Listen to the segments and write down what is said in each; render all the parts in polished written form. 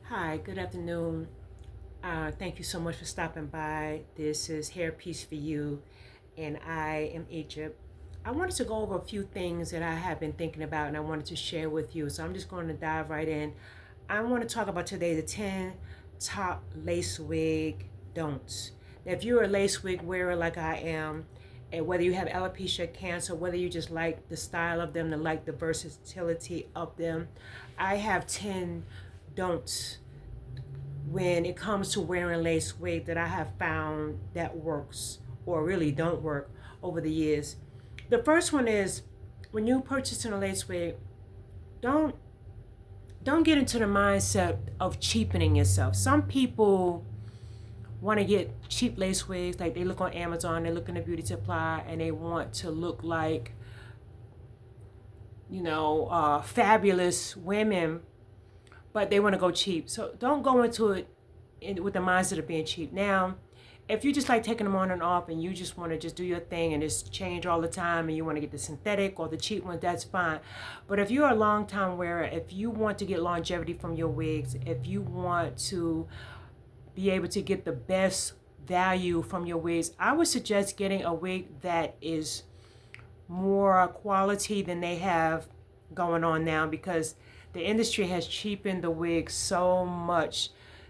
Hi, good afternoon. Thank you so much for stopping by. This is Hair Piece for You, and I am Egypt. I wanted to go over a few things that I have been thinking about and I wanted to share with you. So I'm just going to dive right in. I want to talk about today the 10 top lace wig don'ts. Now, if you're a lace wig wearer like I am, and whether you have alopecia, cancer, whether you just like the style of them, like the versatility of them, I have 10 don'ts when it comes to wearing lace wig that I have found that works or really don't work over the years. The first one is when you purchase a lace wig, don't don't get into the mindset of cheapening yourself. Some people want to get cheap lace wigs, like they look on Amazon, they look in the beauty supply, and they want to look like fabulous women, but they want to go cheap. So don't go into it with the mindset of being cheap. Now, if you just like taking them on and off and you just want to just do your thing and just change all the time and you want to get the synthetic or the cheap one, that's fine. But if you're a long time wearer, if you want to get longevity from your wigs, if you want to be able to get the best value from your wigs, I would suggest getting a wig that is more quality than they have going on now, because the industry has cheapened the wigs so much.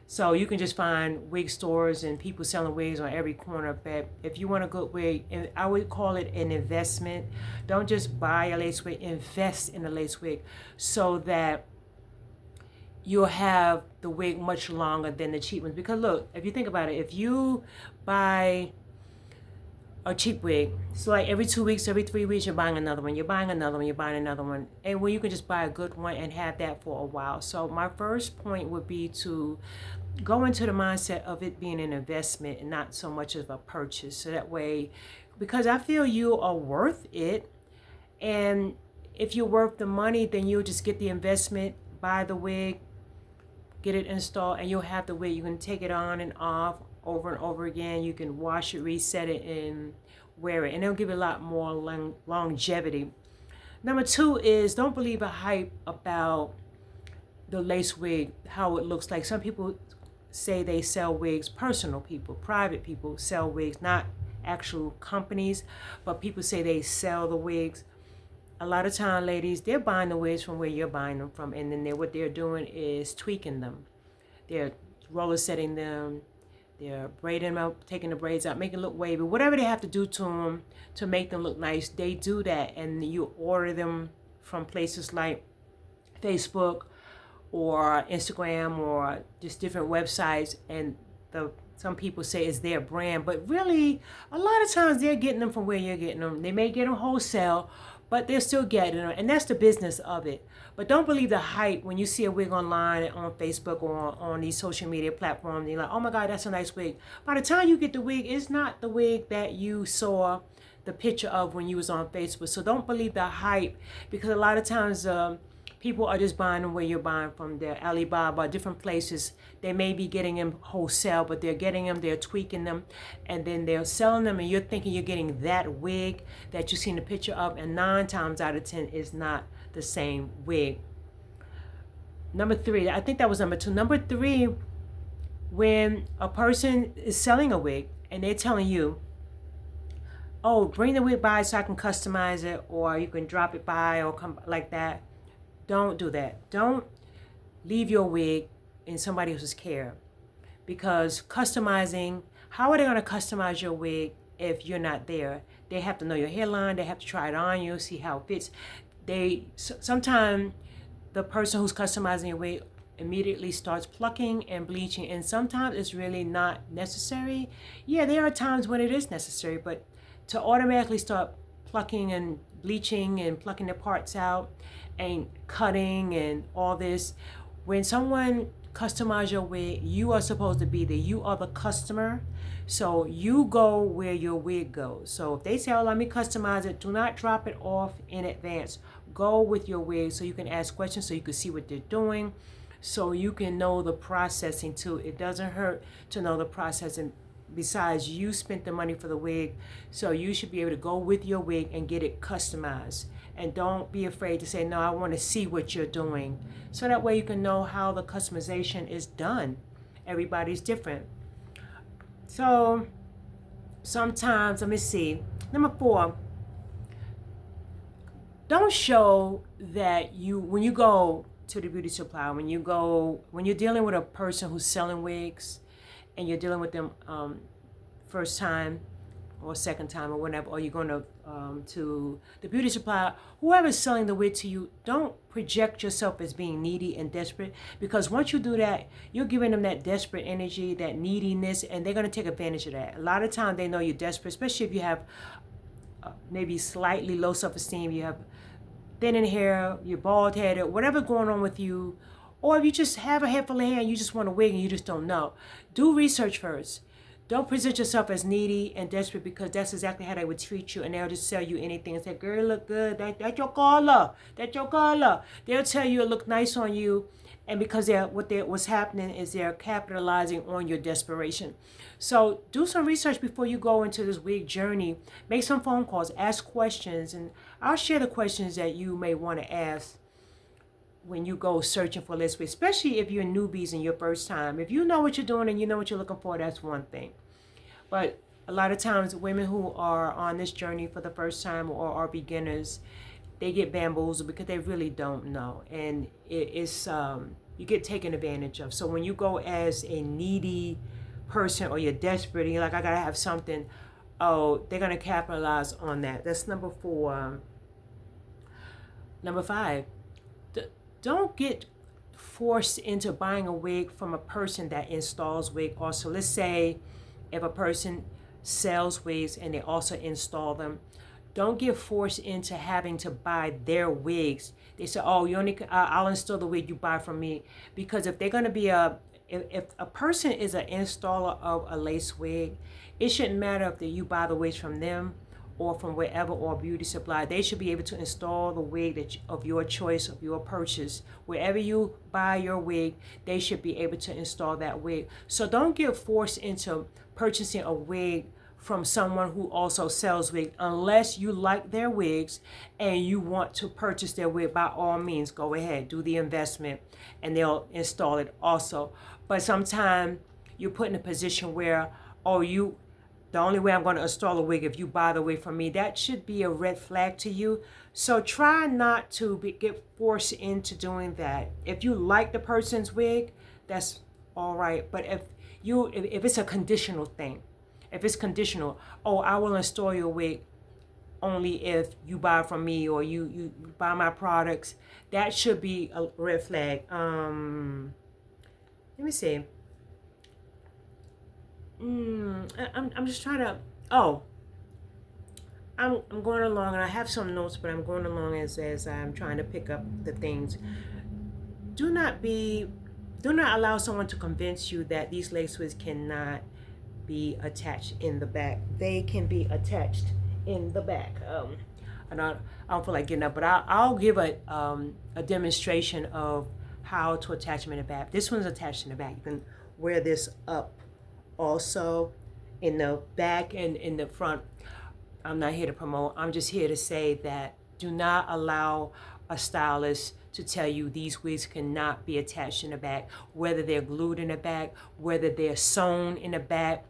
So you can just find wig stores and people selling wigs on every corner. But if you want a good wig, and I would call it an investment. Don't just buy a lace wig, invest in a lace wig so that you'll have the wig much longer than the cheap ones. Because look, if you think about it, if you buy a cheap wig, so like every 2 weeks, every 3 weeks, you're buying another one, you're buying another one, you're buying another one, and well, you can just buy a good one and have that for a while. So my first point would be to go into the mindset of it being an investment and not so much of a purchase. So that way, because I feel you are worth it, and if you're worth the money, then you'll just get the investment, buy the wig, get it installed, and you'll have the wig. You can take it on and off over and over again. You can wash it, reset it, and wear it, and it'll give you a lot more longevity. Number two is don't believe a hype about the lace wig, how it looks like. Some people say they sell wigs, personal people, private people sell wigs, not actual companies, but people say they sell the wigs. A lot of time, ladies, they're buying the wigs from where you're buying them from, and then what they're doing is tweaking them. They're roller setting them, they're braiding them out, taking the braids out, making it look wavy. Whatever they have to do to them to make them look nice, they do that. And you order them from places like Facebook or Instagram or just different websites. And some people say it's their brand, but really, a lot of times they're getting them from where you're getting them. They may get them wholesale, but they're still getting them, and that's the business of it. But don't believe the hype when you see a wig online on Facebook or on these social media platforms. And you're like, oh my God, that's a nice wig. By the time you get the wig, it's not the wig that you saw the picture of when you was on Facebook. So don't believe the hype, because a lot of times people are just buying them where you're buying from. Their Alibaba, different places. They may be getting them wholesale, but they're getting them, they're tweaking them, and then they're selling them, and you're thinking you're getting that wig that you've seen the picture of, and 9 times out of 10 is not the same wig. Number 3, I think that was number 2. Number 3, when a person is selling a wig and they're telling you, oh, bring the wig by so I can customize it, or you can drop it by or come like that. Don't do that. Don't leave your wig in somebody else's care, because customizing, how are they going to customize your wig if you're not there? They have to know your hairline. They have to try it on you, see how it fits. Sometimes the person who's customizing your wig immediately starts plucking and bleaching, and sometimes it's really not necessary. Yeah, there are times when it is necessary, but to automatically start plucking and bleaching and plucking the parts out and cutting and all this, when someone customize your wig, you are supposed to be there. You are the customer, so you go where your wig goes. So if they say, oh, let me customize it, do not drop it off in advance. Go with your wig so you can ask questions, so you can see what they're doing, so you can know the processing too. It doesn't hurt to know the processing. Besides, you spent the money for the wig, so you should be able to go with your wig and get it customized. And don't be afraid to say, no, I want to see what you're doing. So that way you can know how the customization is done. Everybody's different. So sometimes, let me see. Number 4, don't show that when you go to the beauty supply, when you're dealing with a person who's selling wigs and you're dealing with them first time or second time or whatever, or you're going to the beauty supply, whoever's selling the wig to you, don't project yourself as being needy and desperate, because once you do that, you're giving them that desperate energy, that neediness, and they're going to take advantage of that. A lot of times they know you're desperate, especially if you have maybe slightly low self-esteem, you have thinning hair, you're bald-headed, whatever going on with you, or if you just have a head full of hair and you just want a wig and you just don't know. Do research first. Don't present yourself as needy and desperate, because that's exactly how they would treat you, and they'll just sell you anything and say, girl, look good, that's your color, that's your color. They'll tell you it look nice on you, and because what's happening is they're capitalizing on your desperation. So do some research before you go into this wig journey. Make some phone calls, ask questions, and I'll share the questions that you may want to ask when you go searching for list wigs, especially if you're newbies in your first time. If you know what you're doing and you know what you're looking for, that's one thing. But a lot of times women who are on this journey for the first time or are beginners, they get bamboozled because they really don't know. And it's you get taken advantage of. So when you go as a needy person or you're desperate and you're like, I gotta have something, oh, they're gonna capitalize on that. That's number 4. Number 5, don't get forced into buying a wig from a person that installs wig also. Let's say if a person sells wigs and they also install them, don't get forced into having to buy their wigs. They say, oh, I'll install the wig you buy from me. Because if they're going to be if a person is an installer of a lace wig, it shouldn't matter if you buy the wigs from them or from wherever, or beauty supply. They should be able to install the wig of your choice, of your purchase. Wherever you buy your wig, they should be able to install that wig. So don't get forced into purchasing a wig from someone who also sells wigs, unless you like their wigs and you want to purchase their wig. By all means, go ahead, do the investment, and they'll install it also. But sometimes you're put in a position where, the only way I'm going to install a wig if you buy the wig from me. That should be a red flag to you. So try not to get forced into doing that. If you like the person's wig, that's all right. But if it's a conditional thing, if it's conditional, I will install your wig only if you buy from me or you buy my products, that should be a red flag. Let me see. I'm just trying to, I'm going along, and I have some notes, but I'm going along as I'm trying to pick up the things. Do not allow someone to convince you that these lace wigs cannot be attached in the back. They can be attached in the back. And I don't feel like getting up, but I'll give a demonstration of how to attach them in the back. This one's attached in the back. You can wear this up also in the back and in the front. I'm not here to promote. I'm just here to say that do not allow a stylist to tell you these wigs cannot be attached in the back, whether they're glued in the back, whether they're sewn in the back,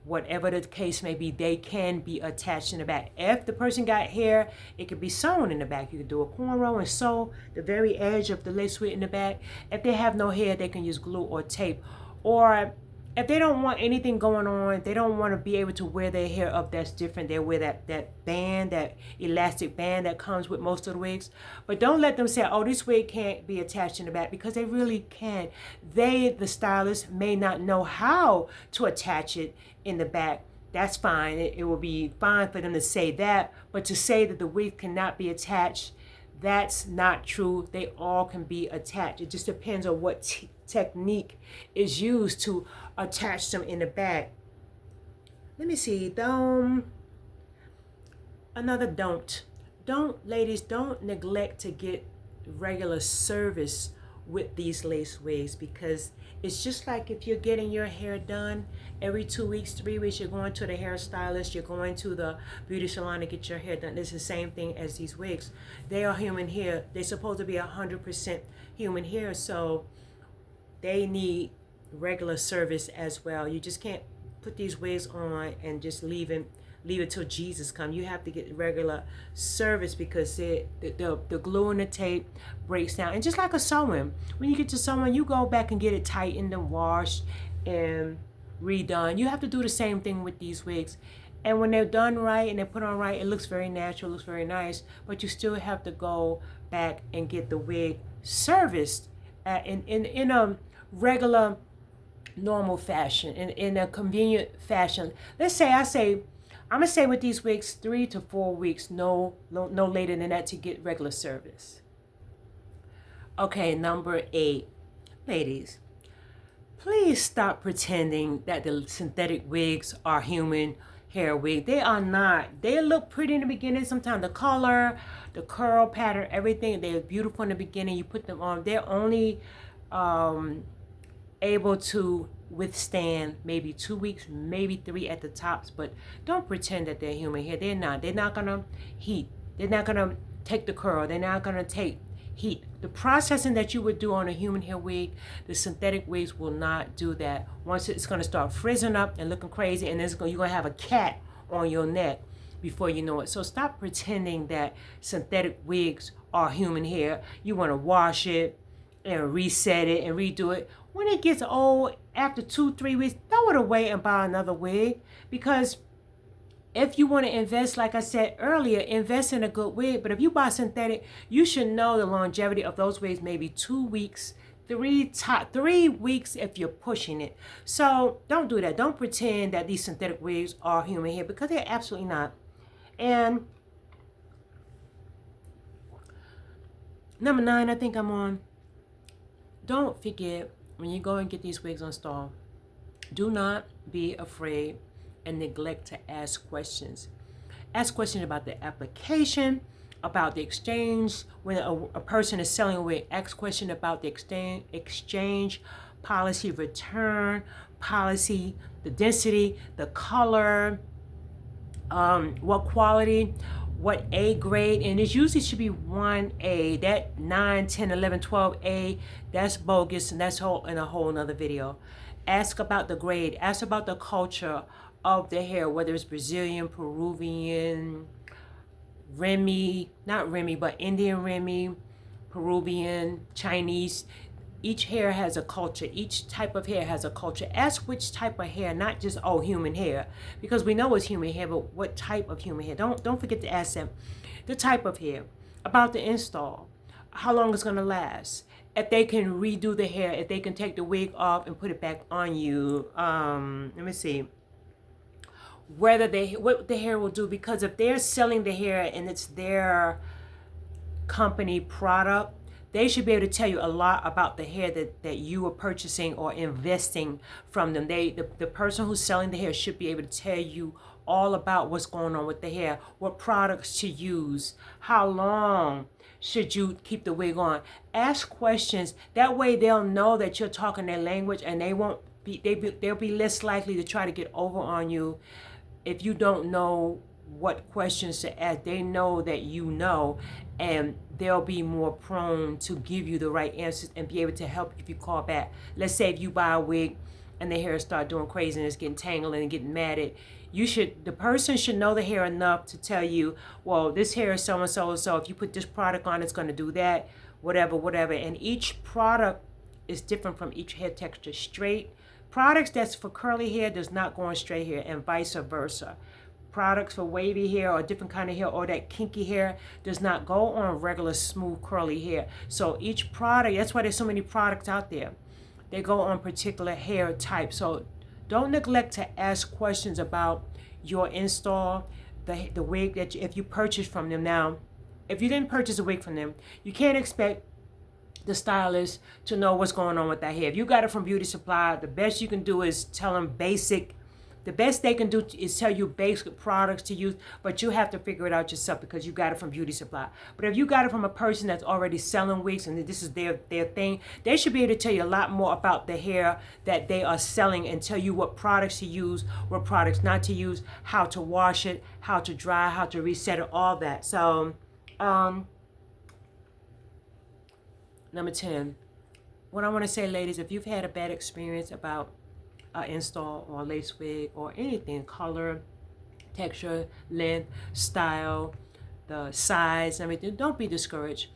whatever the case may be, they can be attached in the back. If the person got hair, it could be sewn in the back. You could do a cornrow and sew the very edge of the lace wig in the back. If they have no hair, they can use glue or tape. Or if they don't want anything going on, they don't want to be able to wear their hair up that's different, they'll wear that band, that elastic band that comes with most of the wigs. But don't let them say, this wig can't be attached in the back, because they really can. The stylist, may not know how to attach it in the back. That's fine. It will be fine for them to say that. But to say that the wig cannot be attached, that's not true. They all can be attached. It just depends on what technique is used to attach them in the back. Let me see. Another don't. Ladies, don't neglect to get regular service with these lace wigs, because it's just like if you're getting your hair done every 2 weeks, 3 weeks, you're going to the hairstylist, you're going to the beauty salon to get your hair done. It's the same thing as these wigs. They are human hair. They're supposed to be 100% human hair, so they need regular service as well. You just can't put these wigs on and just leave it till Jesus comes. You have to get regular service, because the glue and the tape breaks down. And just like a sewing, when you get to sewing, you go back and get it tightened and washed and redone. You have to do the same thing with these wigs. And when they're done right and they're put on right, it looks very natural, looks very nice, but you still have to go back and get the wig serviced in a regular, normal fashion, in a convenient fashion. I'm gonna say with these wigs, 3 to 4 weeks, no later than that, to get regular service. Okay, number 8, ladies, please stop pretending that the synthetic wigs are human hair wig. They are not. They look pretty in the beginning. Sometimes the color, the curl pattern, everything, they're beautiful in the beginning. You put them on, they're only able to withstand maybe 2 weeks, maybe 3 at the tops, but don't pretend that they're human hair. They're not. They're not gonna heat. They're not gonna take the curl. They're not gonna take heat. The processing that you would do on a human hair wig, the synthetic wigs will not do that. Once it's gonna start frizzing up and looking crazy, and you're gonna have a cat on your neck before you know it. So stop pretending that synthetic wigs are human hair. You wanna wash it and reset it and redo it. When it gets old, after 2-3 weeks, throw it away and buy another wig. Because if you want to invest, like I said earlier, invest in a good wig. But if you buy synthetic, you should know the longevity of those wigs, maybe 2 weeks, 3 weeks if you're pushing it. So don't do that. Don't pretend that these synthetic wigs are human hair, because they're absolutely not. And number 9, I think I'm on. Don't forget, when you go and get these wigs installed, do not be afraid and neglect to ask questions. Ask questions about the application, about the exchange. When a person is selling a wig, ask questions about the exchange policy, return policy, the density, the color, what quality, what A grade, and it usually should be 1A. That 9, 10, 11, 12A, that's bogus, and that's in a whole nother video. Ask about the grade. Ask about the culture of the hair, whether it's Brazilian, Peruvian, Remy, not Remy, but Indian Remy, Peruvian, Chinese. Each hair has a culture. Each type of hair has a culture. Ask which type of hair, not just, oh, human hair, because we know it's human hair, but what type of human hair? Don't forget to ask them the type of hair, about the install, how long it's gonna last, if they can redo the hair, if they can take the wig off and put it back on you. Let me see. What the hair will do, because if they're selling the hair and it's their company product, they should be able to tell you a lot about the hair that you are purchasing or investing from them. The person who's selling the hair should be able to tell you all about what's going on with the hair, what products to use, how long should you keep the wig on. Ask questions. That way they'll know that you're talking their language, and they'll be less likely to try to get over on you if you don't know what questions to ask. They know that you know, and they'll be more prone to give you the right answers and be able to help if you call back. Let's say if you buy a wig and the hair start doing crazy and it's getting tangled and getting matted, the person should know the hair enough to tell you, well, this hair is so and so and so. If you put this product on, it's going to do that, whatever. And each product is different from each hair texture. Straight products that's for curly hair does not go on straight hair, and vice versa. Products for wavy hair or different kind of hair or that kinky hair does not go on regular smooth curly hair. So each product, that's why there's so many products out there. They go on particular hair type. So don't neglect to ask questions about your install, the wig that if you purchase from them. Now, if you didn't purchase a wig from them, you can't expect the stylist to know what's going on with that hair. If you got it from beauty supply, the best you can do is tell them basic The best they can do is tell you basic products to use, but you have to figure it out yourself because you got it from Beauty Supply. But if you got it from a person that's already selling wigs and this is their thing, they should be able to tell you a lot more about the hair that they are selling and tell you what products to use, what products not to use, how to wash it, how to dry, how to reset it, all that. So, number 10. What I want to say, ladies, if you've had a bad experience about install or lace wig or anything, color, texture, length, style, the size, everything, don't be discouraged.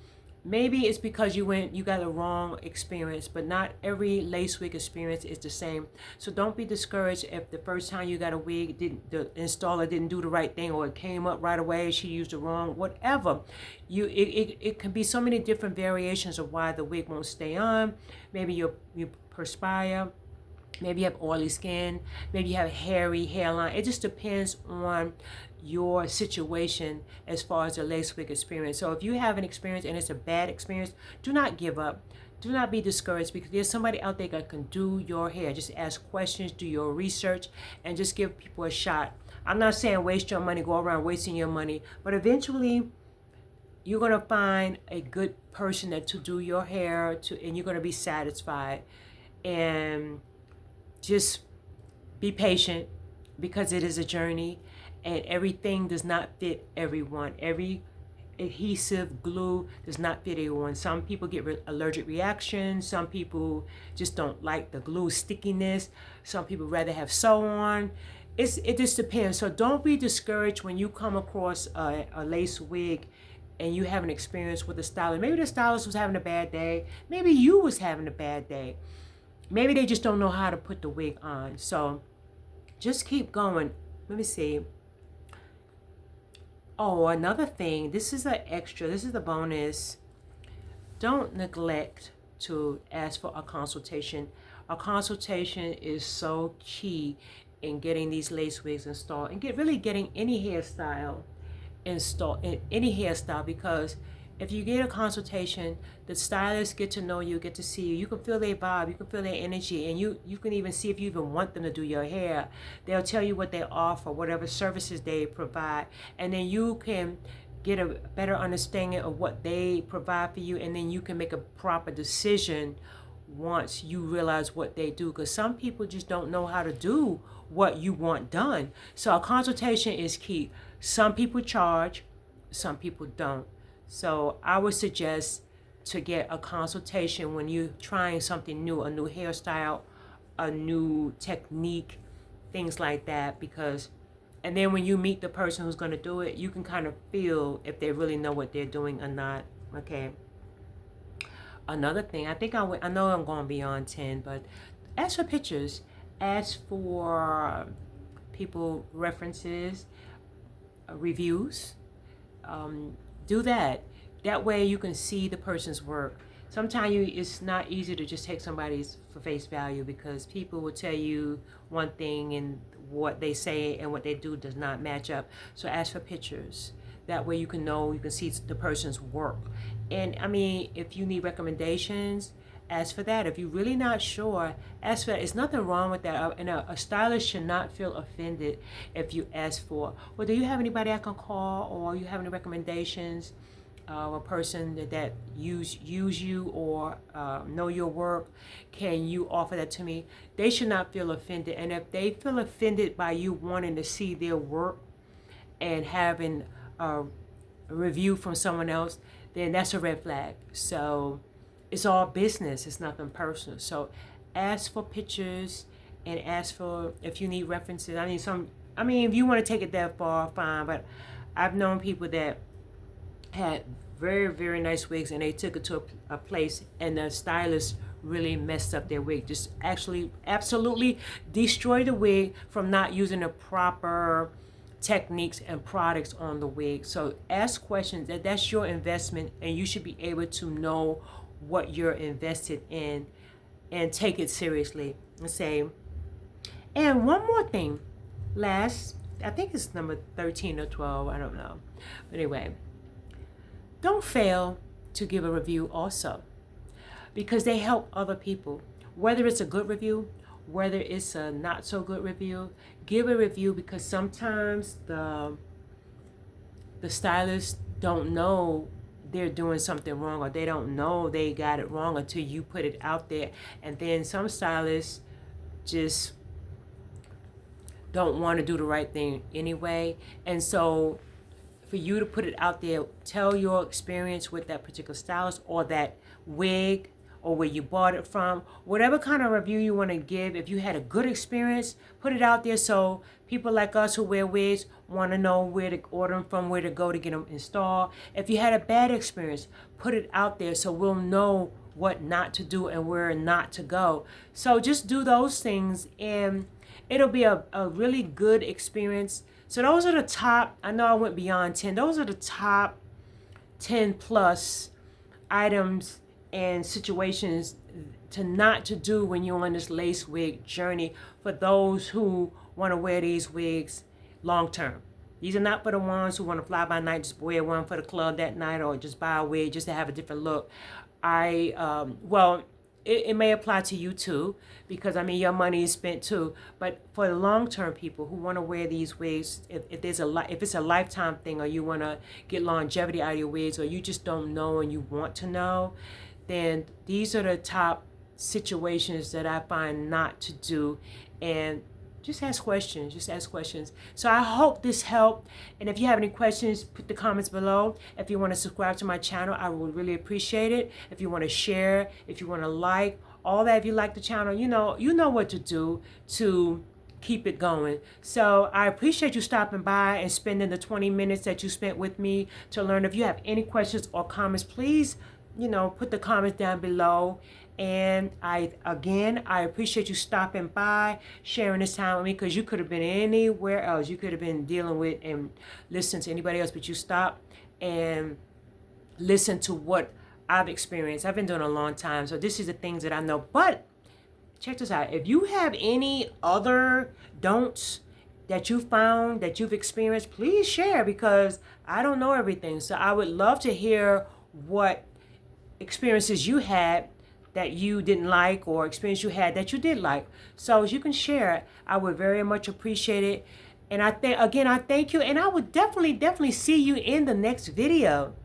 Maybe it's because you got a wrong experience, but not every lace wig experience is the same. So don't be discouraged if the first time you got a wig, the installer didn't do the right thing, or it came up right away, she used it wrong, whatever. It can be so many different variations of why the wig won't stay on. Maybe you perspire. Maybe you have oily skin, maybe you have a hairy hairline. It just depends on your situation as far as the lace wig experience. So if you have an experience and it's a bad experience, do not give up. Do not be discouraged, because there's somebody out there that can do your hair. Just ask questions, do your research, and just give people a shot. I'm not saying waste your money, go around wasting your money, but eventually you're going to find a good person to do your hair, and you're going to be satisfied. And just be patient, because it is a journey and everything does not fit everyone. Every adhesive glue does not fit everyone. Some people get allergic reactions. Some people just don't like the glue stickiness. Some people rather have sew-on. It just depends. So don't be discouraged when you come across a lace wig and you have an experience with a stylist. Maybe the stylist was having a bad day. Maybe you was having a bad day. Maybe they just don't know how to put the wig on. So just keep going. Let me see. Oh, another thing. This is an extra. This is the bonus. Don't neglect to ask for a consultation. A consultation is so key in getting these lace wigs installed and really getting any hairstyle installed, in any hairstyle, because if you get a consultation, the stylists get to know you, get to see you. You can feel their vibe, you can feel their energy, and you can even see if you even want them to do your hair. They'll tell you what they offer, whatever services they provide, and then you can get a better understanding of what they provide for you, and then you can make a proper decision once you realize what they do, because some people just don't know how to do what you want done. So a consultation is key. Some people charge, some people don't. So I would suggest to get a consultation when you're trying something new, a new hairstyle, a new technique, things like that, because, and then when you meet the person who's going to do it, you can kind of feel if they really know what they're doing or not. Okay. Another thing, I know I'm going beyond 10, but ask for pictures, ask for people references, reviews. Do that. That way you can see the person's work. Sometimes it's not easy to just take somebody's for face value, because people will tell you one thing and what they say and what they do does not match up. So ask for pictures. That way you can know, you can see the person's work. And I mean, if you need recommendations, ask for that. If you're really not sure, ask for that. There's nothing wrong with that. And a stylist should not feel offended if you ask for, well, do you have anybody I can call, or you have any recommendations? A person that use you or know your work, can you offer that to me? They should not feel offended. And if they feel offended by you wanting to see their work and having a review from someone else, then that's a red flag. So it's all business, it's nothing personal. So ask for pictures and ask for if you need references. I mean if you want to take it that far, fine, but I've known people that had very, very nice wigs and they took it to a place and the stylist really messed up their wig. Just actually absolutely destroyed the wig from not using the proper techniques and products on the wig. So ask questions. That's your investment, and you should be able to know what you're invested in and take it seriously. And one more thing, last, I think it's number 13 or 12, I don't know. But anyway, don't fail to give a review also, because they help other people. Whether it's a good review, whether it's a not so good review, give a review, because sometimes the stylists don't know they're doing something wrong, or they don't know they got it wrong until you put it out there. And then some stylists just don't want to do the right thing anyway. And so for you to put it out there, tell your experience with that particular stylist or that wig, or where you bought it from, whatever kind of review you want to give. If you had a good experience, put it out there so people like us who wear wigs want to know where to order them from, where to go to get them installed. If you had a bad experience, put it out there so we'll know what not to do and where not to go. So just do those things and it'll be a really good experience. So those are the top, I know I went beyond 10, those are the top 10 plus items and situations to not to do when you're on this lace wig journey, for those who want to wear these wigs long term. These are not for the ones who want to fly by night, just wear one for the club that night, or just buy a wig just to have a different look. It may apply to you too, because I mean your money is spent too. But for the long-term people who want to wear these wigs, if it's a lifetime thing, or you want to get longevity out of your wigs, or you just don't know and you want to know, then these are the top situations that I find not to do. And just ask questions. Just ask questions. So I hope this helped. And if you have any questions, put the comments below. If you want to subscribe to my channel, I would really appreciate it. If you want to share, if you want to like, all that. If you like the channel, you know what to do to keep it going. So I appreciate you stopping by and spending the 20 minutes that you spent with me to learn. If you have any questions or comments, please, put the comments down below. And I appreciate you stopping by, sharing this time with me, because you could have been anywhere else. You could have been dealing with and listening to anybody else, but you stopped and listened to what I've experienced. I've been doing it a long time, so this is the things that I know. But check this out. If you have any other don'ts that you found, that you've experienced, please share, because I don't know everything. So I would love to hear what experiences you had that you didn't like, or experience you had that you did like. So as you can share it, I would very much appreciate it. And I thank you, and I would definitely see you in the next video.